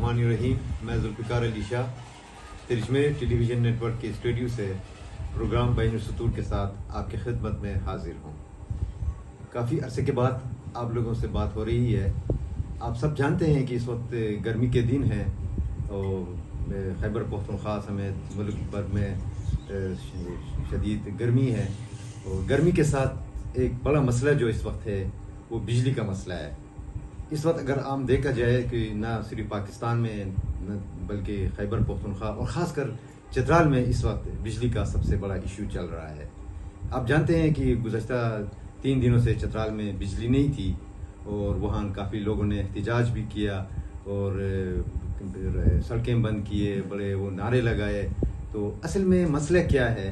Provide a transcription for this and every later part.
बिस्मिल्लाहिर्रहमानिर्रहीम। मैं Zulfikar Ali Shah तिरिश्मे television network के स्टूडियो से प्रोग्राम बैनुल सतूर के साथ आपकी खिदमत में हाजिर हूँ। काफ़ी अरसे के बाद आप लोगों से बात हो रही है। आप सब जानते हैं कि इस वक्त गर्मी के दिन हैं और खैबर पख्तूनख्वा समेत मुल्क भर में शदीद गर्मी है और गर्मी के साथ एक बड़ा मसला जो इस वक्त है वो बिजली का मसला है। इस वक्त अगर आम देखा जाए कि ना सिर्फ पाकिस्तान में बल्कि खैबर पख्तूनख्वा और ख़ासकर चित्राल में इस वक्त बिजली का सबसे बड़ा इशू चल रहा है। आप जानते हैं कि गुज़श्ता 3 दिनों से चित्राल में बिजली नहीं थी और वहाँ काफ़ी लोगों ने एहतजाज भी किया और सड़कें बंद किए, बड़े वो नारे लगाए। तो असल में मसला क्या है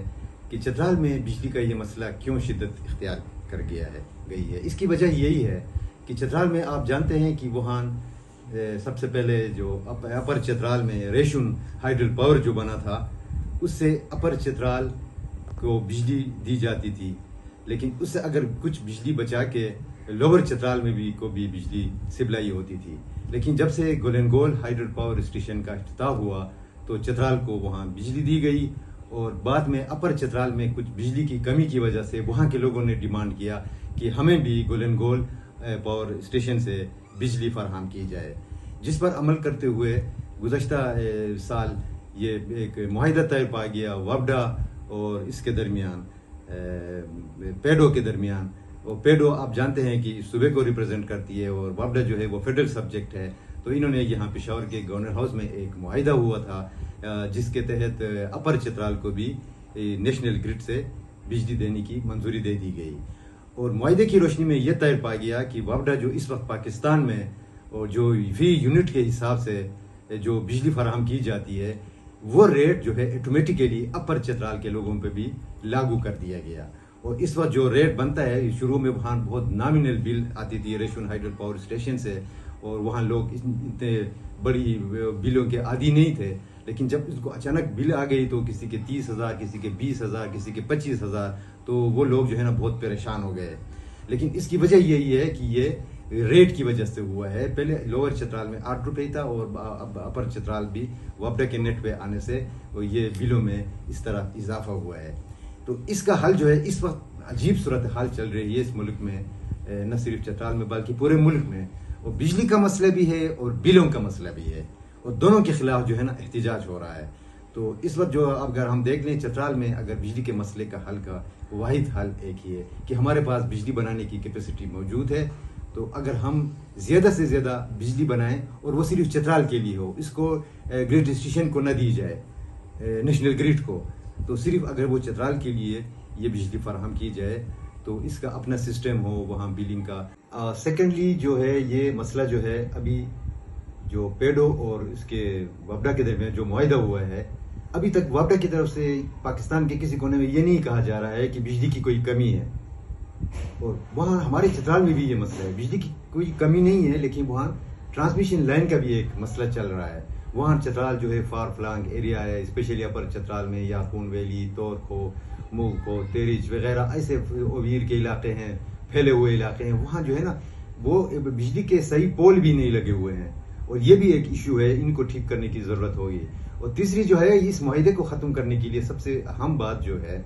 कि चित्राल में बिजली का ये मसला क्यों शिद्दत इख्तियार कर गई है। इसकी वजह यही है कि चित्राल में आप जानते हैं कि वहाँ सबसे पहले जो अपर चित्राल में रेशुन हाइडल पावर जो बना था उससे अपर चित्राल को बिजली दी जाती थी, लेकिन उससे अगर कुछ बिजली बचा के लोअर चित्राल में भी बिजली सप्लाई होती थी। लेकिन जब से गोलनगोल हाइडल पावर स्टेशन का इफ्तिताह हुआ तो चित्राल को वहाँ बिजली दी गई और बाद में अपर चित्राल में कुछ बिजली की कमी की वजह से वहाँ के लोगों ने डिमांड किया कि हमें भी गोलनगोल पावर स्टेशन से बिजली फराहम की जाए, जिस पर अमल करते हुए गुज़श्ता साल ये एक मुआहिदा तय पा गया वापडा और इसके दरमियान पेडो के दरमियान। और पेडो आप जानते हैं कि सूबे को रिप्रेजेंट करती है और वापडा जो है वो फेडरल सब्जेक्ट है। तो इन्होंने यहाँ पेशावर के गवर्नर हाउस में एक मुआहिदा हुआ था जिसके तहत अपर चित्राल को भी नेशनल ग्रिड से बिजली देने की मंजूरी दे दी गई और मुआहिदे की रोशनी में यह तय पा गया कि वापडा जो इस वक्त पाकिस्तान में और जो फी यूनिट के हिसाब से जो बिजली फराहम की जाती है वो रेट जो है ऑटोमेटिकली अपर चित्राल के लोगों पे भी लागू कर दिया गया। और इस वक्त जो रेट बनता है, शुरू में वहाँ बहुत नॉमिनल बिल आती थी रेशुन हाइडल पावर स्टेशन से और वहाँ लोग इतने बड़ी बिलों के आदी नहीं थे, लेकिन जब इसको अचानक बिल आ गई तो किसी के 30,000, किसी के 20,000, किसी के 25,000, तो वो लोग जो है ना बहुत परेशान हो गए। लेकिन इसकी वजह यही है कि ये रेट की वजह से हुआ है। पहले लोअर चित्राल में 8 रुपये था और अब अपर चित्राल भी वापडा के नेट पे आने से ये बिलों में इस तरह इजाफा हुआ है। तो इसका हल जो है इस वक्त अजीब सूरत हाल चल रही है इस मुल्क में, न सिर्फ चित्राल में बल्कि पूरे मुल्क में। और बिजली का मसला भी है और बिलों का मसला भी है और दोनों के खिलाफ जो है ना एहतजाज हो रहा है। तो इस वक्त जो अगर हम देख लें चित्राल में अगर बिजली के मसले का हल का वाहिद हल एक ही है कि हमारे पास बिजली बनाने की कैपेसिटी मौजूद है। तो अगर हम ज़्यादा से ज़्यादा बिजली बनाएं और वो सिर्फ चित्राल के लिए हो, इसको ग्रिड स्टेशन को न दी जाए, नेशनल ग्रिड को, तो सिर्फ अगर वो चित्राल के लिए ये बिजली फराहम की जाए तो इसका अपना सिस्टम हो वहाँ बिलिंग का। सेकेंडली जो है ये मसला जो है अभी जो पेडो और इसके वापडा के दरमियान जो मुआहिदा हुआ है, अभी तक वापडा की तरफ से पाकिस्तान के किसी कोने में ये नहीं कहा जा रहा है कि बिजली की कोई कमी है। और वहाँ हमारे चित्राल में भी ये मसला है, बिजली की कोई कमी नहीं है, लेकिन वहाँ ट्रांसमिशन लाइन का भी एक मसला चल रहा है। वहाँ चित्राल जो है फार फ्लांग एरिया है, स्पेशली अपर चित्राल में याकून वैली, तोरखो, मूगखो, तेरिच वगैरह ऐसे ओवीर के इलाके हैं, फैले हुए इलाके हैं। वहाँ जो है ना वो बिजली के सही पोल भी नहीं लगे हुए हैं और ये भी एक इशू है, इनको ठीक करने की ज़रूरत होगी। और तीसरी जो है इस मुआहिदे को ख़त्म करने के लिए सबसे अहम बात जो है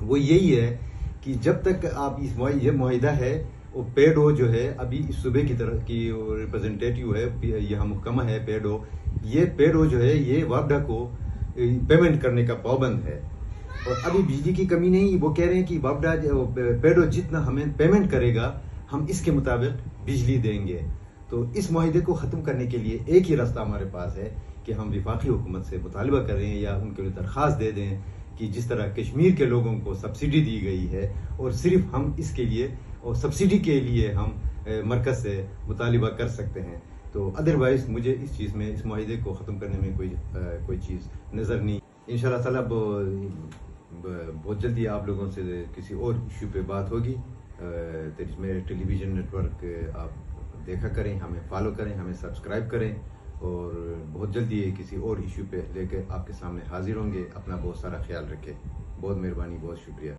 वो यही है कि जब तक आप ये मुआहिदा है वो पेडो जो है अभी इस सूबे की तरफ की रिप्रेजेंटेटिव है, यहाँ मुहकमा है पेडो, ये पेडो जो है ये वापडा को पेमेंट करने का पाबंद है और अभी बिजली की कमी नहीं। वो कह रहे हैं कि वापडा पेडो जितना हमें पेमेंट करेगा हम इसके मुताबिक बिजली देंगे। तो इस मुआहिदे को ख़त्म करने के लिए एक ही रास्ता हमारे पास है कि हम वफाकी हुकूमत से मुतालबा करें या उनके लिए दरख्वास्त दे दें कि जिस तरह कश्मीर के लोगों को सब्सिडी दी गई है और सिर्फ हम इसके लिए और सब्सिडी के लिए हम मरकज़ से मुतालबा कर सकते हैं। तो अदरवाइज़ मुझे इस चीज़ में इस मुआहिदे को ख़त्म करने में कोई चीज़ नज़र नहीं। इंशाअल्लाह ताला बहुत जल्दी आप लोगों से किसी और इशू पे बात होगी। मेरे टेलीविज़न नेटवर्क आप देखा करें, हमें फॉलो करें, हमें सब्सक्राइब करें और बहुत जल्दी किसी और इशू पे लेकर आपके सामने हाजिर होंगे। अपना बहुत सारा ख्याल रखें। बहुत मेहरबानी, बहुत शुक्रिया।